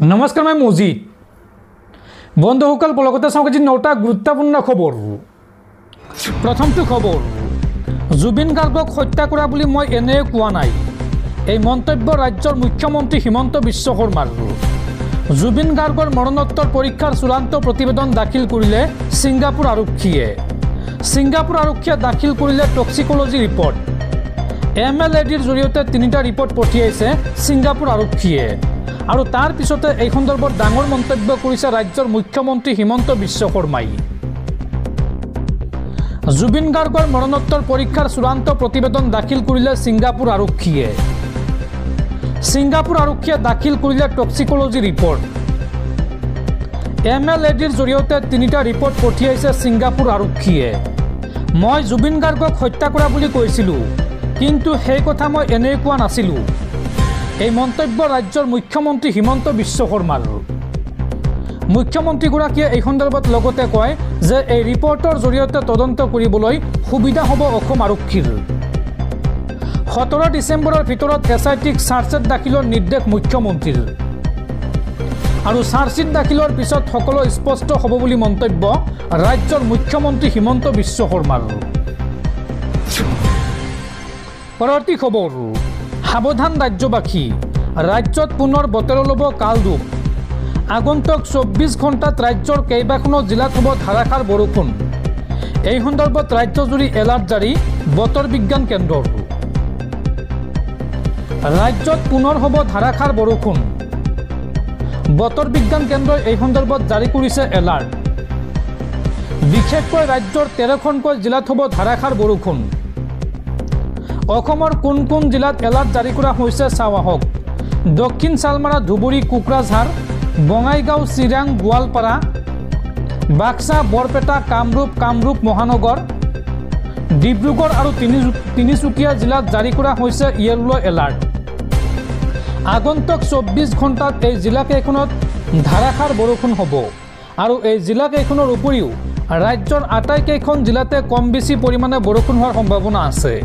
नमस्कार मैं मजिद बंधुসকল पलकते चाওক আজি 9টা গুৰুত্বপূৰ্ণ খবৰ। প্ৰথমটো খবৰ, জুবিন গাৰ্গক হত্যা কৰা বুলি মই এনে কোৱা নাই। এই মন্তব্য ৰাজ্যৰ মুখ্যমন্ত্ৰী হিমন্ত বিশ্ব শৰ্মাৰ। জুবিন গাৰ্গৰ মৰণোত্তৰ পৰীক্ষাৰ চূড়ান্ত প্ৰতিবেদন দাখিল কৰিলে ছিংগাপুৰ আৰক্ষীয়ে। ছিংগাপুৰ আৰক্ষীয়ে দাখিল কৰিলে টক্সিকোলজি ৰিপৰ্ট। MLADৰ জৰিয়তে 3টা ৰিপৰ্ট পঠিয়াইছে ছিংগাপুৰ আৰক্ষীয়ে। আৰু তাৰ পিছতে এই সন্দৰ্ভত ডাঙৰ মন্তব্য কৰিছে ৰাজ্যৰ মুখ্যমন্ত্ৰী হিমন্ত বিশ্ব শৰ্মাই। জুবিন গাৰ্গৰ মৰণোত্তৰ পৰীক্ষাৰ চূড়ান্ত প্ৰতিবেদন দাখিল কৰিলে ছিংগাপুৰ আৰক্ষীয়ে। ছিংগাপুৰ আৰক্ষীয়ে দাখিল কৰিলে টক্সিকোলজি ৰিপৰ্ট। MLADৰ জৰিয়তে 3টা ৰিপৰ্ট পঠিয়াইছে ছিংগাপুৰ আৰক্ষীয়ে। মই জুবিন গাৰ্গক হত্যা কৰা বুলি কৈছিলোঁ, কিন্তু সেই কথা মই এনেই কোৱা নাছিলোঁ। এই মন্তব্য ৰাজ্যৰ মুখ্যমন্ত্ৰী হিমন্ত বিশ্ব শৰ্মাৰ। মুখ্যমন্ত্ৰীগৰাকীয়ে এই সন্দৰ্ভত লগতে কয় যে এই ৰিপৰ্টৰ জৰিয়তে তদন্ত কৰিবলৈ সুবিধা হ'ব অসম আৰক্ষীৰ। 17 ডিচেম্বৰৰ ভিতৰত SITক চাৰ্জশ্বিট দাখিলৰ নিৰ্দেশ মুখ্যমন্ত্ৰীৰ। আৰু চাৰ্জশ্বিট দাখিলৰ পিছত সকলো স্পষ্ট হ'ব বুলি মন্তব্য ৰাজ্যৰ মুখ্যমন্ত্ৰী হিমন্ত বিশ্ব শৰ্মাৰ। পৰৱৰ্তী খবৰ, সাৱধান ৰাজ্যবাসী, ৰাজ্যত পুনৰ বতৰ ল'ব কালৰূপ। আগন্তুক 24 ঘণ্টাত ৰাজ্যৰ কেইবাখনো জিলাত হ'ব ধাৰাসাৰ বৰষুণ। এই সন্দৰ্ভত ৰাজ্যজুৰি এলাৰ্ট জাৰি বতৰ বিজ্ঞান কেন্দ্ৰৰ। ৰাজ্যত পুনৰ হ'ব ধাৰাসাৰ বৰষুণ। বতৰ বিজ্ঞান কেন্দ্ৰই এই সন্দৰ্ভত জাৰি কৰিছে এলাৰ্ট। বিশেষকৈ ৰাজ্যৰ 13খনকৈ জিলাত হ'ব ধাৰাসাৰ বৰষুণ। অসমৰ কোন কোন জিলাত এলাৰ্ট জাৰি কৰা হৈছে চাওঁ আহক। দক্ষিণ চালমাৰা, ধুবুৰী, কোকৰাঝাৰ, বঙাইগাঁও, চিৰাং, গোৱালপাৰা, বাক্সা, বৰপেটা, কামৰূপ মহানগৰ, ডিব্ৰুগড় আৰু তিনিচুকীয়া জিলাত জাৰি কৰা হৈছে য়েল্লো এলাৰ্ট। আগন্তুক 24 ঘণ্টাত এই জিলাকেইখনত ধাৰাসাৰ বৰষুণ হ'ব। আৰু এই জিলাকেইখনৰ উপৰিও ৰাজ্যৰ আটাইকেইখন জিলাতে কম বেছি পৰিমাণে বৰষুণ হোৱাৰ সম্ভাৱনা আছে।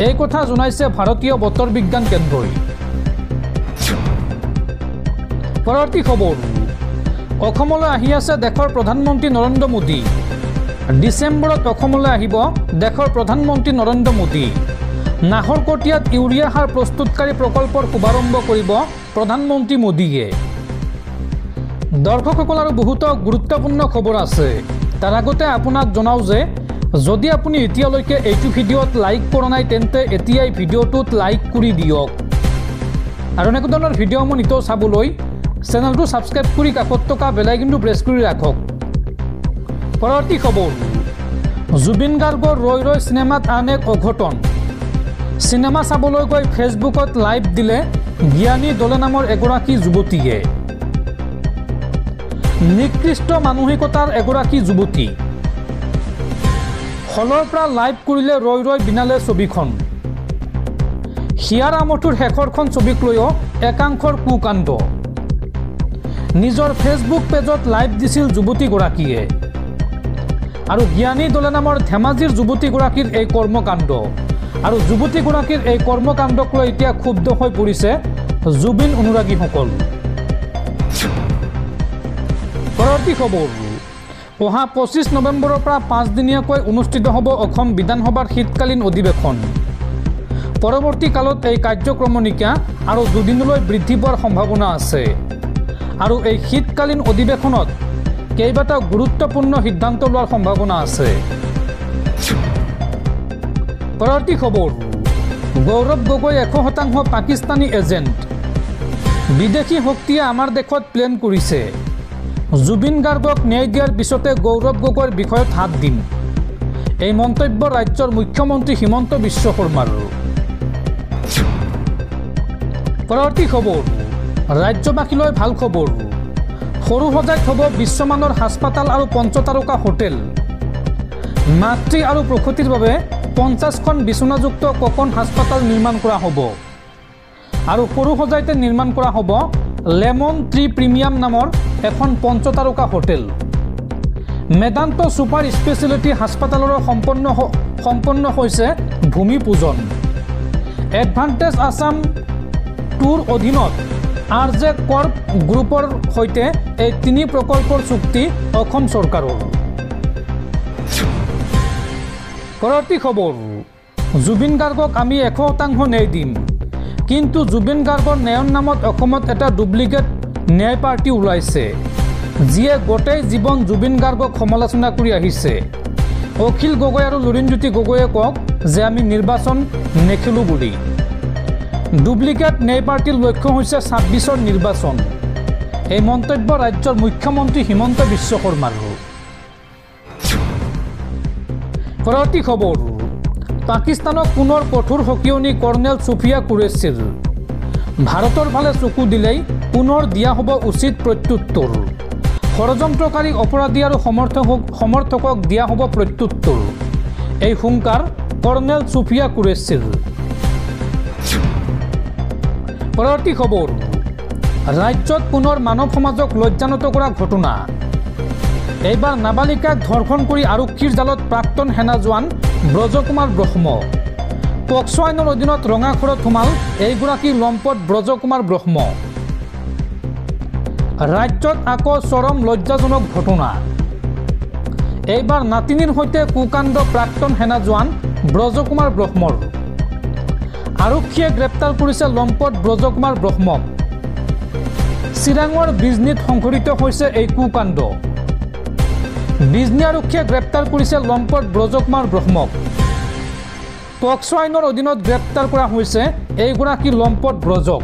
এই কথা জনাইছে ভাৰতীয় বতৰ বিজ্ঞান কেন্দ্ৰই। পৰৱৰ্তী খবৰ, অসমলৈ আহি আছে দেশৰ প্ৰধানমন্ত্ৰী নৰেন্দ্ৰ মোদী। ডিচেম্বৰত অসমলৈ আহিব দেশৰ প্ৰধানমন্ত্ৰী নৰেন্দ্ৰ মোদী। নাহৰকটীয়াত ইউৰিয়া সাৰ প্ৰস্তুতকাৰী প্ৰকল্পৰ শুভাৰম্ভ কৰিব প্ৰধানমন্ত্ৰী মোদীয়ে। দৰ্শকসকল, আৰু বহুতো গুৰুত্বপূৰ্ণ খবৰ আছে। তাৰ আগতে আপোনাক জনাওঁ যে যদি আপুনি এতিয়ালৈকে এইটো ভিডিঅ'ত লাইক কৰা নাই তেন্তে এতিয়াই ভিডিঅ'টোত লাইক কৰি দিয়ক। আৰু এনেকুৱা ধৰণৰ ভিডিঅ'সমূহ নিতৌ চাবলৈ চেনেলটো ছাবস্ক্ৰাইব কৰি কাষত থকা বেল আইকনটো প্ৰেছ কৰি ৰাখক। পৰৱৰ্তী খবৰ, জুবিন গাৰ্গৰ ৰৈ ৰৈ চিনেমাত আন এক অঘটন। চিনেমা চাবলৈ গৈ ফেচবুকত লাইভ দিলে জ্ঞানী দলে নামৰ এগৰাকী যুৱতীয়ে। নিকৃষ্ট মানসিকতাৰ এগৰাকী যুৱতী। হলৰ পৰা লাইভ কৰিলে ৰৈ ৰৈ বিনালে ছবিখন। হিয়াৰ আমঠুৰ শেষৰখন ছবিক লৈও একাংশৰ কুকাণ্ড। নিজৰ ফেচবুক পেজত লাইভ দিছিল যুৱতীগৰাকীয়ে। আৰু জ্ঞানী দলে নামৰ ধেমাজিৰ যুৱতীগৰাকীৰ এই কৰ্মকাণ্ড। আৰু যুৱতীগৰাকীৰ এই কৰ্মকাণ্ডক লৈ এতিয়া ক্ষুব্ধ হৈ পৰিছে জুবিন অনুৰাগীসকল। পৰৱৰ্তী খবৰ, অহা 25 নৱেম্বৰৰ পৰা 5 দিনীয়াকৈ অনুষ্ঠিত হ'ব অসম বিধানসভাৰ শীতকালীন অধিৱেশন। পৰৱৰ্তী কালত এই কাৰ্যক্ৰমণিকা আৰু 2 দিনলৈ বৃদ্ধি পোৱাৰ সম্ভাৱনা আছে। আৰু এই শীতকালীন অধিৱেশনত কেইবাটাও গুৰুত্বপূৰ্ণ সিদ্ধান্ত লোৱাৰ সম্ভাৱনা আছে। পৰৱৰ্তী খবৰ, গৌৰৱ গগৈ 100% পাকিস্তানী এজেণ্ট। বিদেশী শক্তিয়ে আমাৰ দেশত প্লেন কৰিছে। জুবিন গাৰ্গক ন্যায় দিয়াৰ পিছতে গৌৰৱ গগৈৰ বিষয়ত হাত দিম। এই মন্তব্য ৰাজ্যৰ মুখ্যমন্ত্ৰী হিমন্ত বিশ্ব শৰ্মাৰ। পৰৱৰ্তী খবৰ, ৰাজ্যবাসীলৈ ভাল খবৰ। সৰু সজাইত হ'ব বিশ্বমানৰ হাস্পাতাল আৰু 5 তাৰকা হোটেল। মাতৃ আৰু প্ৰসূতিৰ বাবে 50খন বিচনাযুক্ত ককন হাস্পাতাল নিৰ্মাণ কৰা হ'ব। আৰু সৰু সজাইতে নিৰ্মাণ কৰা হ'ব লেমন ট্ৰি প্ৰিমিয়াম নামৰ এখন 5 তাৰকা হোটেল। মেদান্ত ছুপাৰ স্পেচিয়েলিটি হাস্পাতালৰ সম্পন্ন হৈছে ভূমি পূজন। এডভান্টেজ আছাম টুৰ অধীনত RJ Corp গ্ৰুপৰ সৈতে এই 3 প্ৰকল্পৰ চুক্তি অসম চৰকাৰৰ। পৰৱৰ্তী খবৰ, জুবিন গাৰ্গক আমি 100% ন্যায় দিম, কিন্তু জুবিন গাৰ্গৰ ন্যায়ৰ নামত অসমত এটা ডুপ্লিকেট ন্যায় পাৰ্টি ওলাইছে, যিয়ে গোটেই জীৱন জুবিন গাৰ্গক সমালোচনা কৰি আহিছে। অখিল গগৈ আৰু লুৰিণজ্যোতি গগৈয়ে কওক যে আমি নিৰ্বাচন নেখেলোঁ বুলি। ডুপ্লিকেট ন্যায় পাৰ্টিৰ লক্ষ্য হৈছে 26ৰ নিৰ্বাচন। এই মন্তব্য ৰাজ্যৰ মুখ্যমন্ত্ৰী হিমন্ত বিশ্ব শৰ্মাৰ। পৰৱৰ্তী খবৰ, পাকিস্তানক পুনৰ কঠোৰ সকিয়নি কৰ্ণেল সুফিয়া কুৰেশ্বীৰ। ভাৰতৰ ফালে চকু দিলেই পুনৰ দিয়া হ'ব উচিত প্ৰত্যুত্তৰ। ষড়যন্ত্ৰকাৰী অপৰাধী আৰু সমৰ্থকক দিয়া হ'ব প্ৰত্যুত্তৰ। এই হুংকাৰ কৰ্ণেল সুফিয়া কুৰেশ্বীৰ। পৰৱৰ্তী খবৰ, ৰাজ্যত পুনৰ মানৱ সমাজক লজ্জানত কৰা ঘটনা। এইবাৰ নাবালিকাক ধৰ্ষণ কৰি আৰক্ষীৰ জালত প্ৰাক্তন সেনা জোৱান ব্ৰজকুমাৰ ব্ৰহ্ম। পক্সো আইনৰ অধীনত ৰঙাঘৰত সোমাল এইগৰাকী লম্পট ব্ৰজকুমাৰ ব্ৰহ্ম। ৰাজ্যত আকৌ চৰম লজ্জাজনক ঘটনা। এইবাৰ নাতিনীৰ সৈতে কুকাণ্ড প্ৰাক্তন সেনা জোৱান ব্ৰজকুমাৰ ব্ৰহ্মৰ। আৰক্ষীয়ে গ্ৰেপ্তাৰ কৰিছে লম্পট ব্ৰজকুমাৰ ব্ৰহ্মক। চিৰাঙৰ বিজনীত সংঘটিত হৈছে এই কুকাণ্ড। বিজনী আৰক্ষীয়ে গ্ৰেপ্তাৰ কৰিছে লম্পট ব্ৰজকুমাৰ ব্ৰহ্মক। পক্সো আইনৰ অধীনত গ্ৰেপ্তাৰ কৰা হৈছে এইগৰাকী লম্পট ব্ৰজক।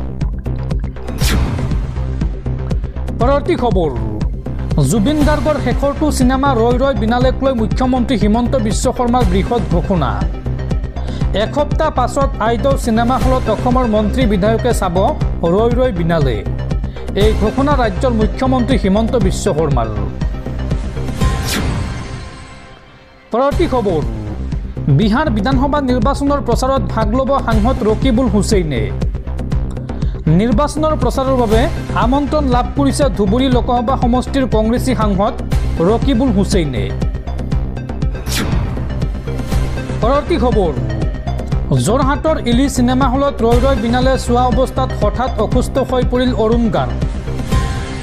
পৰৱৰ্তী খবৰ, জুবিন গাৰ্গৰ শেষৰটো চিনেমা ৰৈ ৰৈ বিনালেক লৈ মুখ্যমন্ত্ৰী হিমন্ত বিশ্ব শৰ্মাৰ বৃহৎ ঘোষণা। এসপ্তাহ পাছত আইদৰ চিনেমা হলত অসমৰ মন্ত্ৰী বিধায়কে চাব ৰৈ ৰৈ বিনালে। এই ঘোষণা ৰাজ্যৰ মুখ্যমন্ত্ৰী হিমন্ত বিশ্ব শৰ্মাৰ। পৰৱৰ্তী খবৰ, বিহাৰ বিধানসভা নিৰ্বাচনৰ প্ৰচাৰত ভাগ ল'ব সাংসদ ৰকিবুল হুছেইনে। নিৰ্বাচনৰ প্ৰচাৰৰ বাবে আমন্ত্ৰণ লাভ কৰিছে ধুবুৰী লোকসভা সমষ্টিৰ কংগ্ৰেছী সাংসদ ৰকিবুল হুছেইনে। পৰৱৰ্তী খবৰ, যোৰহাটৰ ইলি চিনেমা হলত ৰৈ ৰৈ বিনালে চোৱা অৱস্থাত হঠাৎ অসুস্থ হৈ পৰিল অৰুণ গাৰ্গ।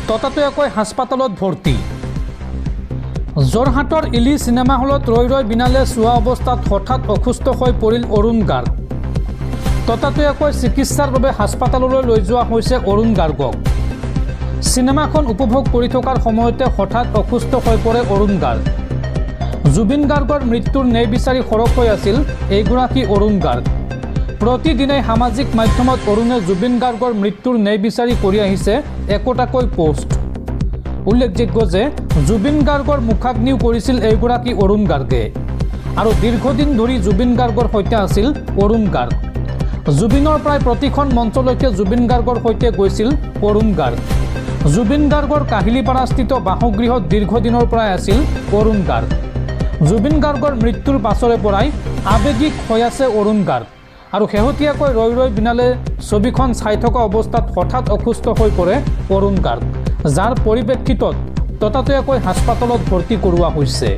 ততাতৈয়াকৈ হাস্পাতালত ভৰ্তি। যোৰহাটৰ ইলি চিনেমা হলত ৰৈ ৰৈ বিনালে চোৱা অৱস্থাত হঠাৎ অসুস্থ হৈ পৰিল অৰুণ গাৰ্গ। ততাতৈয়াকৈ চিকিৎসাৰ বাবে হাস্পাতাললৈ লৈ যোৱা হৈছে অৰুণ গাৰ্গক। চিনেমাখন উপভোগ কৰি থকাৰ সময়তে হঠাৎ অসুস্থ হৈ পৰে অৰুণ গাৰ্গ। জুবিন গাৰ্গৰ মৃত্যুৰ ন্যায় বিচাৰি সৰব হৈ আছিল এইগৰাকী অৰুণ গাৰ্গ। প্ৰতিদিনে সামাজিক মাধ্যমত অৰুণে জুবিন গাৰ্গৰ মৃত্যুৰ ন্যায় বিচাৰি কৰি আহিছে একোটাকৈ পোষ্ট। উল্লেখযোগ্য যে জুবিন গাৰ্গৰ মুখাগ্নিও কৰিছিল এইগৰাকী অৰুণ গাৰ্গে আৰু দীৰ্ঘদিন ধৰি জুবিন গাৰ্গৰ সৈতে আছিল অৰুণ গাৰ্গ। জুবিনৰ প্ৰায় প্ৰতিখন মঞ্চলৈকে জুবিন গাৰ্গৰ সৈতে গৈছিল অৰুণ গাৰ্গ। জুবিন গাৰ্গৰ কাহিলীপাৰাস্থিত বাসগৃহত দীৰ্ঘদিনৰ পৰাই আছিল অৰুণ গাৰ্গ। জুবিন গাৰ্গৰ মৃত্যুৰ পাছৰে পৰাই আৱেগিক হৈ আছে অৰুণ গাৰ্গ আৰু শেহতীয়াকৈ ৰৈ ৰৈ বিনালে ছবিখন চাই থকা অৱস্থাত হঠাৎ অসুস্থ হৈ পৰে অৰুণ গাৰ্গ, যাৰ পৰিপ্ৰেক্ষিতত ততাতৈয়াকৈ হাস্পাতালত ভৰ্তি কৰোৱা হৈছে।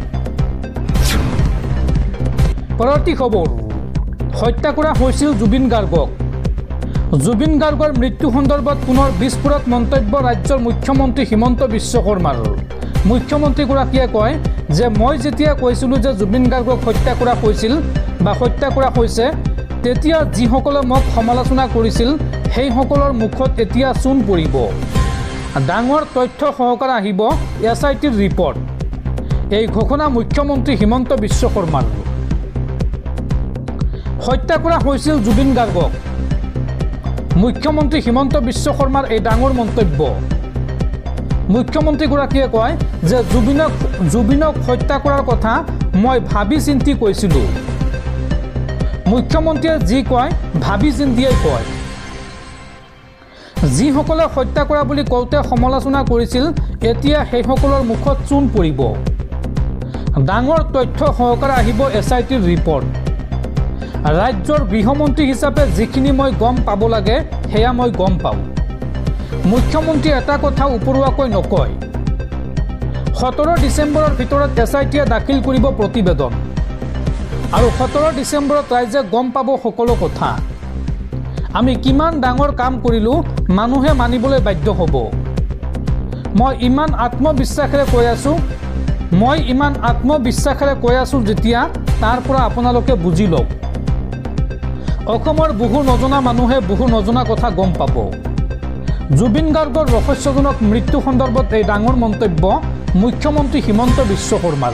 পৰৱৰ্তী খবৰ, হত্যা কৰা হৈছিল জুবিন গাৰ্গক। জুবিন গাৰ্গৰ মৃত্যু সন্দৰ্ভত পুনৰ বিস্ফোৰক মন্তব্য ৰাজ্যৰ মুখ্যমন্ত্ৰী হিমন্ত বিশ্ব শৰ্মাৰ। মুখ্যমন্ত্ৰীগৰাকীয়ে কয় যে মই যেতিয়া কৈছিলোঁ যে জুবিন গাৰ্গক হত্যা কৰা হৈছিল বা হত্যা কৰা হৈছে, তেতিয়া যিসকলে মোক সমালোচনা কৰিছিল সেইসকলৰ মুখত এতিয়া চূণ পৰিব। ডাঙৰ তথ্য সহকাৰে আহিব SITৰ ৰিপৰ্ট। এই ঘোষণা মুখ্যমন্ত্ৰী হিমন্ত বিশ্ব শৰ্মাৰ। হত্যা কৰা হৈছিল জুবিন গাৰ্গক। মুখ্যমন্ত্ৰী হিমন্ত বিশ্ব শৰ্মাৰ এই ডাঙৰ মন্তব্য। মুখ্যমন্ত্ৰীগৰাকীয়ে কয় যে জুবিনক হত্যা কৰাৰ কথা মই ভাবি চিন্তি কৈছিলোঁ। মুখ্যমন্ত্ৰীয়ে যি কয় ভাবি চিন্তিয়েই কয়। যিসকলে হত্যা কৰা বুলি কওঁতে সমালোচনা কৰিছিল, এতিয়া সেইসকলৰ মুখত চূণ পৰিব। ডাঙৰ তথ্য সহকাৰে আহিব SITৰ ৰিপৰ্ট। ৰাজ্যৰ গৃহমন্ত্ৰী হিচাপে যিখিনি মই গম পাব লাগে সেয়া মই গম পাওঁ। মুখ্যমন্ত্ৰীয়ে এটা কথা উপৰুৱাকৈ নকয়। 17 ডিচেম্বৰৰ ভিতৰত SITয়ে দাখিল কৰিব প্ৰতিবেদন আৰু 17 ডিচেম্বৰত ৰাইজে গম পাব সকলো কথা। আমি কিমান ডাঙৰ কাম কৰিলোঁ মানুহে মানিবলৈ বাধ্য হ'ব। মই ইমান আত্মবিশ্বাসেৰে কৈ আছোঁ যেতিয়া তাৰ পৰা আপোনালোকে বুজি লওক। অসমৰ বহু নজনা মানুহে বহু নজনা কথা গম পাব। জুবিন গাৰ্গৰ ৰহস্যজনক মৃত্যু সন্দৰ্ভত এই ডাঙৰ মন্তব্য মুখ্যমন্ত্ৰী হিমন্ত বিশ্ব শৰ্মাৰ।